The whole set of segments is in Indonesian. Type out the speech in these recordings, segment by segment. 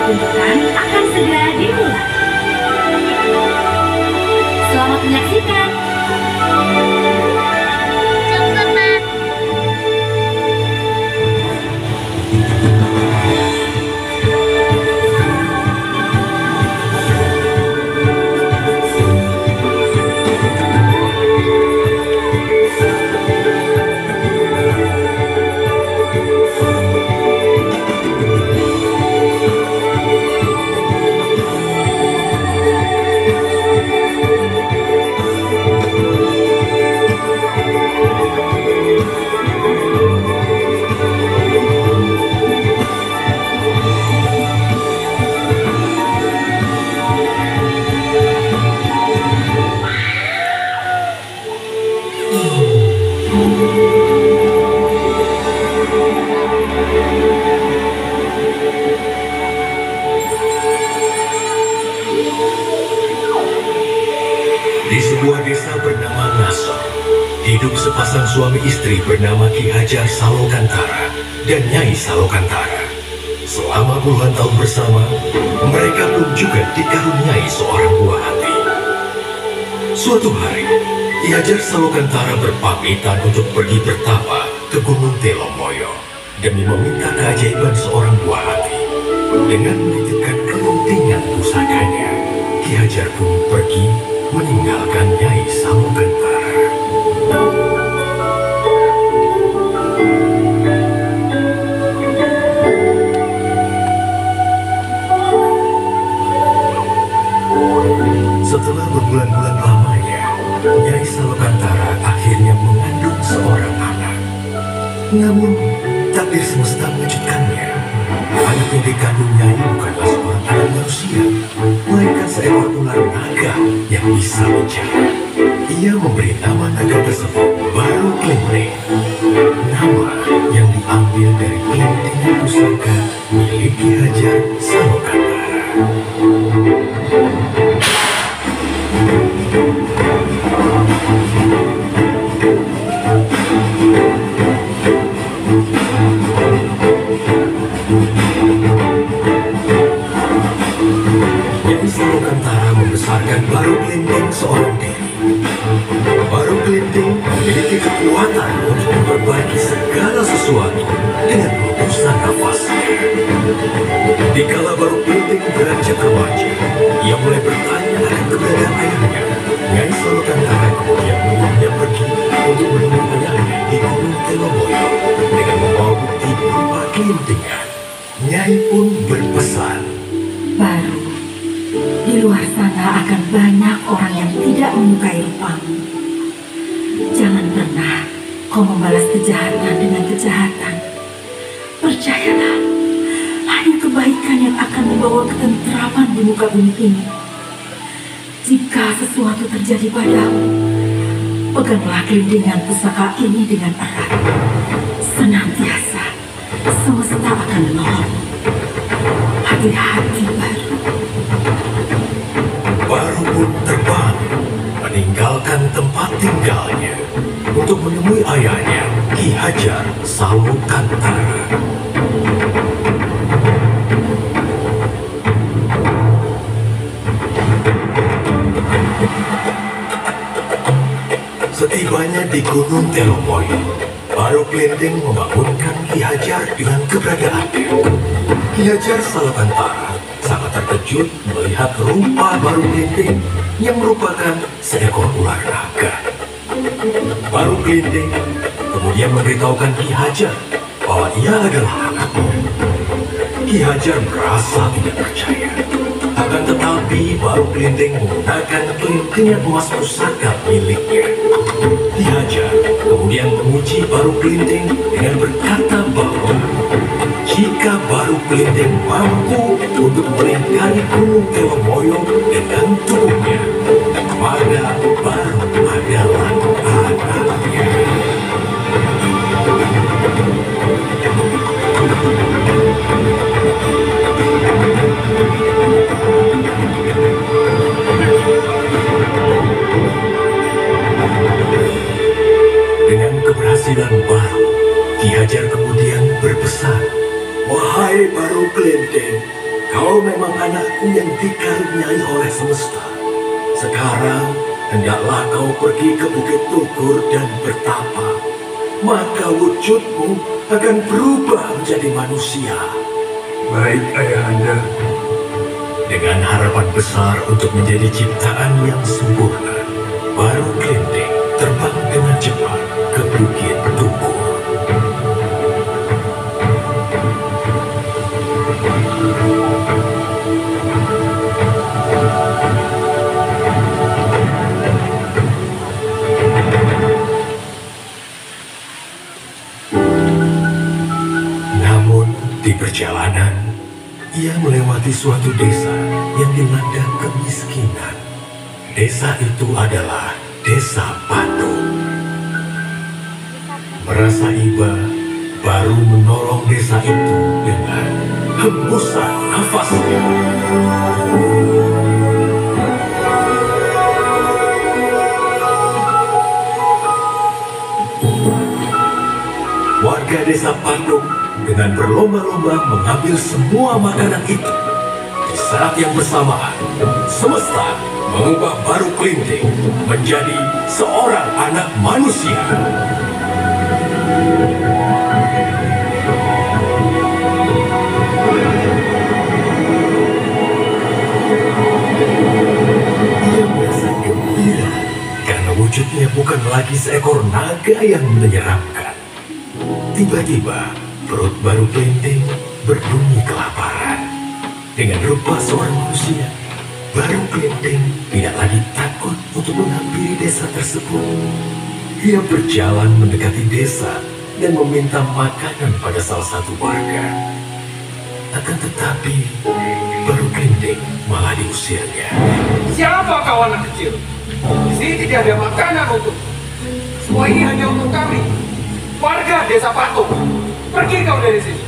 Pertunjukan akan segera dimulai. Selamat menyaksikan. Di sebuah desa bernama Ngasem, hidup sepasang suami istri bernama Ki Hajar Salokantara dan Nyai Salokantara. Selama puluhan tahun bersama, mereka pun juga dikaruniai seorang buah hati. Suatu hari, Ki Hajar Salokantara berpamitan untuk pergi bertapa ke Gunung Telomoyo demi meminta keajaiban seorang buah hati. Dengan menitipkan kepentingan pusakanya, Ki Hajar pun pergi meninggalkan Nyai Salokantara. Setelah berbulan-bulan lamanya, Nyai Salokantara akhirnya mengandung seorang anak. Namun, takdir semesta mengejutkannya. Anak yang dikandung Nyai bukanlah seorang anak manusia, melainkan seekor ular naga yang bisa bicara. Ia memberi nama naga tersebut Baru Klinting, nama yang diambil dari kelintingan pusaka milik Ki Hajar Salokantara. Nyai Salokantara membesarkan Baru Klinting seorang diri. Baru Klinting memiliki kekuatan untuk memperbaiki segala sesuatu dengan hembusan nafasnya. Dikala Baru Klinting beranjak remaja, ia mulai bertanya akan keberadaan ayahnya. Nyai Salokantara kemudian menyuruhnya pergi untuk menemui ayahnya di Gunung Telomoyo dengan membawa bukti berupa kelintingan. Nyai pun berpesan, Baru, di luar sana akan banyak orang yang tidak menyukai rupamu. Jangan pernah kau membalas kejahatan dengan kejahatan. Percayalah, hanya kebaikan yang akan membawa ketentraman di muka bumi ini. Jika sesuatu terjadi padamu, peganglah kelintingan pusaka ini dengan erat. Senantiasa, semesta akan menolongmu. Hati-hati, Baru. Baru pun terbang, meninggalkan tempat tinggalnya untuk menemui ayahnya, Ki Hajar Salokantara. Setibanya di Gunung Telomoyo, Baru Klinting membangunkan Ki Hajar dengan keberadaannya. Ki Hajar Salokantara sangat terkejut melihat rupa Baru Klinting yang merupakan seekor ular naga. Baru Klinting kemudian memberitahukan Ki Hajar bahwa ia adalah anaknya. Ki Hajar merasa tidak percaya. Akan tetapi Baru Klinting menggunakan kelintingan emas pusaka miliknya. Ki Hajar kemudian menguji Baru Klinting dengan berkata bahwa jika Baru Klinting mampu untuk melingkari Gunung Telomoyo dengan tubuhnya, maka Baru adalah anaknya. Dengan keberhasilan Baru, Ki Hajar kemudian berpesan, "Wahai Baru Klinting, kau memang anakku yang dikaruniai oleh semesta. Sekarang, hendaklah kau pergi ke Bukit Tugur dan bertapa. Maka wujudmu akan berubah menjadi manusia. Baik, Ayahanda. Dengan harapan besar untuk menjadi ciptaan yang sempurna, baru Glinding terbang dengan cepat ke Bukit Tugur. Namun di perjalanan, ia melewati suatu desa yang dilanda kemiskinan. Desa itu adalah Desa Patung. Merasa iba, baru menolong desa itu dengan hembusan nafasnya. Warga Desa Patung dengan berlomba-lomba mengambil semua makanan itu. Di saat yang bersamaan, semesta mengubah Baru Glinding menjadi seorang anak manusia. Ia merasa gembira karena wujudnya bukan lagi seekor naga yang menyeramkan. Tiba-tiba, perut Baru Glinding berbunyi kelaparan. Dengan rupa seorang manusia, Baru Glinding tidak lagi takut untuk menghampiri desa tersebut. Ia berjalan mendekati desa dan meminta makanan pada salah satu warga. Akan tetapi, Baru Glinding malah diusirnya. Siapa kau anak kecil? Di sini tidak ada makanan untuk. Semua ini hanya untuk kami, warga Desa Patung. Pergi kau dari sini.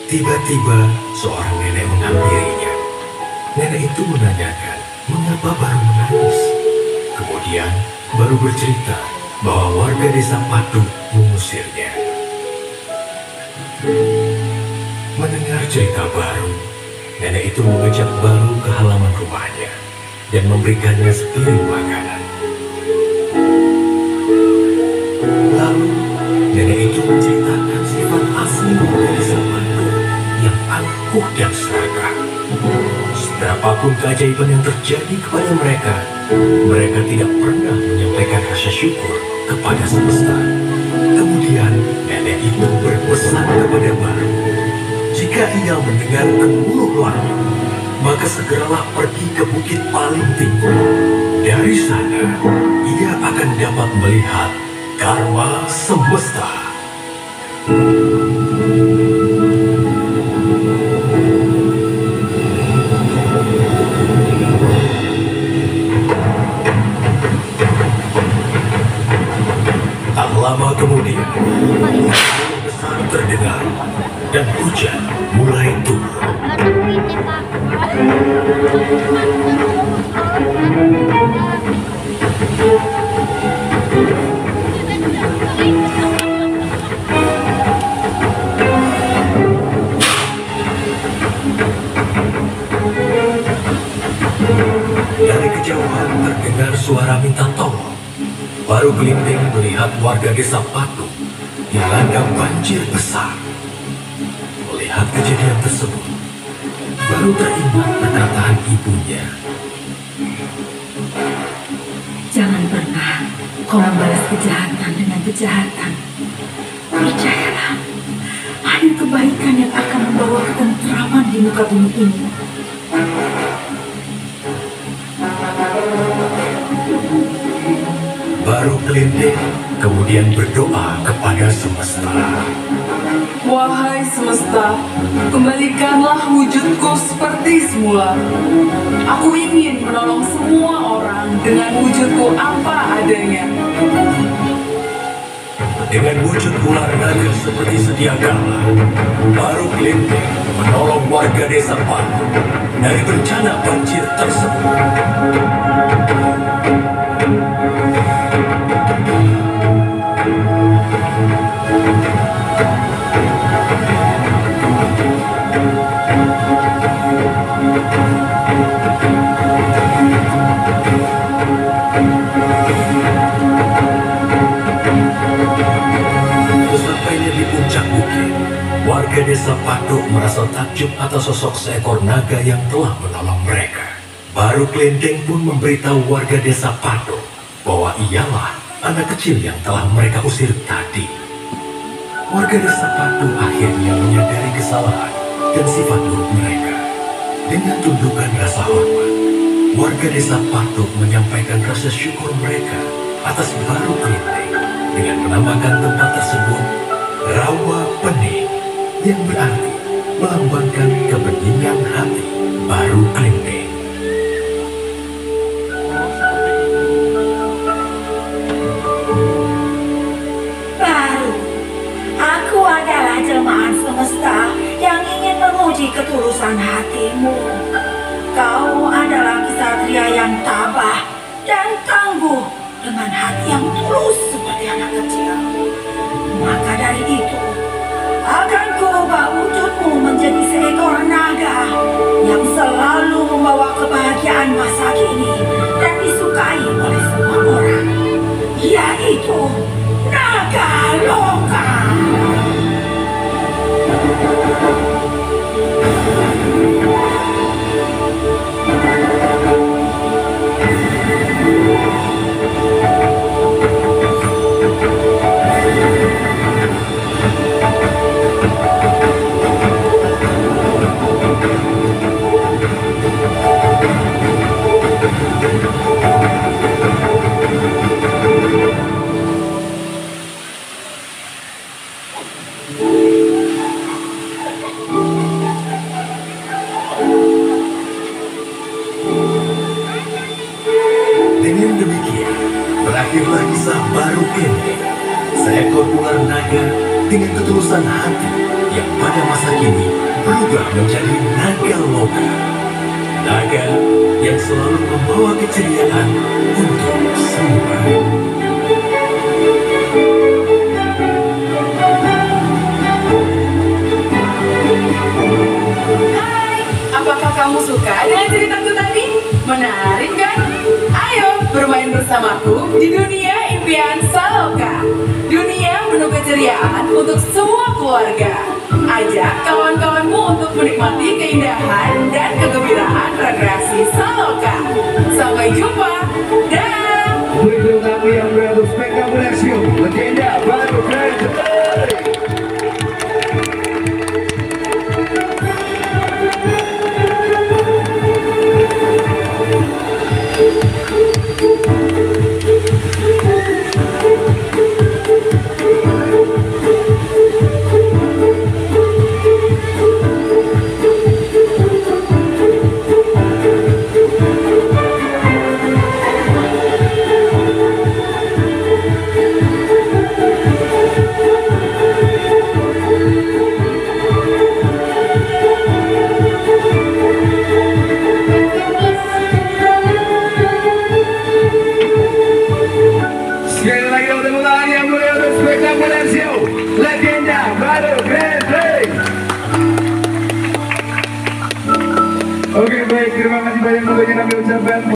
Tiba-tiba, seorang nenek menghampirinya. Nenek itu menanyakan mengapa Baru menangis. Kemudian, Baru bercerita bahwa warga Desa Patung mengusirnya. Mendengar cerita Baru, nenek itu mengajak Baru ke halaman rumahnya dan memberikannya sepiring makanan. Lalu, nenek itu menceritakan sifat asli warga Desa Patung yang angkuh dan serakah. Seberapapun keajaiban yang terjadi kepada mereka, mereka tidak pernah menyampaikan rasa syukur kepada semesta. Kemudian nenek itu berpesan kepada Baru, jika ia mendengar gemuruh langit, maka segeralah pergi ke bukit paling tinggi. Dari sana, ia akan dapat melihat karma semesta. Tak lama kemudian, angin besar terdengar dan hujan mulai turun. Dari kejauhan terdengar suara minta tolong. Baru Glinding melihat warga Desa Patung dilanda banjir besar. Melihat kejadian tersebut, Baru teringat perkataan ibunya. Jangan pernah kau membalas kejahatan dengan kejahatan. Percayalah, hanya kebaikan yang akan membawa ketentraman di muka bumi ini. Baru Glinding kemudian berdoa kepada semesta. Wahai semesta, kembalikanlah wujudku seperti semula. Aku ingin menolong semua orang dengan wujudku apa adanya. Dengan wujud ular naga seperti sedia kala, Baru Glinding menolong warga desa Patu dari bencana banjir tersebut. Sesampainya di puncak bukit, warga desa Patuk merasa takjub atas sosok seekor naga yang telah menolong mereka. Baru Glinding pun memberitahu warga desa Patuk bahwa ialah anak kecil yang telah mereka usir tadi. Warga desa Patuk akhirnya menyadari kesalahan dan sifat buruk mereka. Dengan tundukan rasa hormat, warga desa Patuk menyampaikan rasa syukur mereka atas Baru Glinding dengan menamakan tempat tersebut Rawa Pening, yang berarti melambangkan kebeningan hati Baru Glinding. Baru, aku adalah jelmaan semesta yang ingin menguji ketulusan hatimu. Kau adalah kesatria yang tabah dan tangguh dengan hati yang tulus seperti anak kecil. Maka dari itu, akan kuubah wujudmu menjadi seekor naga yang selalu membawa kebahagiaan masa kini dan disukai oleh semua orang, yaitu Naga Loka. Dengan demikian, berakhirlah kisah Baru Glinding, seekor ular naga dengan ketulusan hati yang pada masa kini berubah menjadi Naga Loka. Naga yang selalu membawa keceriaan untuk semua. Hai, apakah kamu suka dengan ceritaku tadi? Menarik kan? Ayo bermain bersamaku di dunia impian Saloka. Dunia penuh keceriaan untuk semua keluarga. Ajak kawan-kawanmu untuk menikmati keindahan dan kegembiraan rekreasi Saloka. Sampai jumpa. Dah. Berikut kami yang beratus spektakuler legenda Baru Glinding. Sekali lagi tepuk tangan yang mulia untuk spektakuler show legenda Baru Glinding. Oke, baik, terima kasih banyak untuk yang kami ucapkan.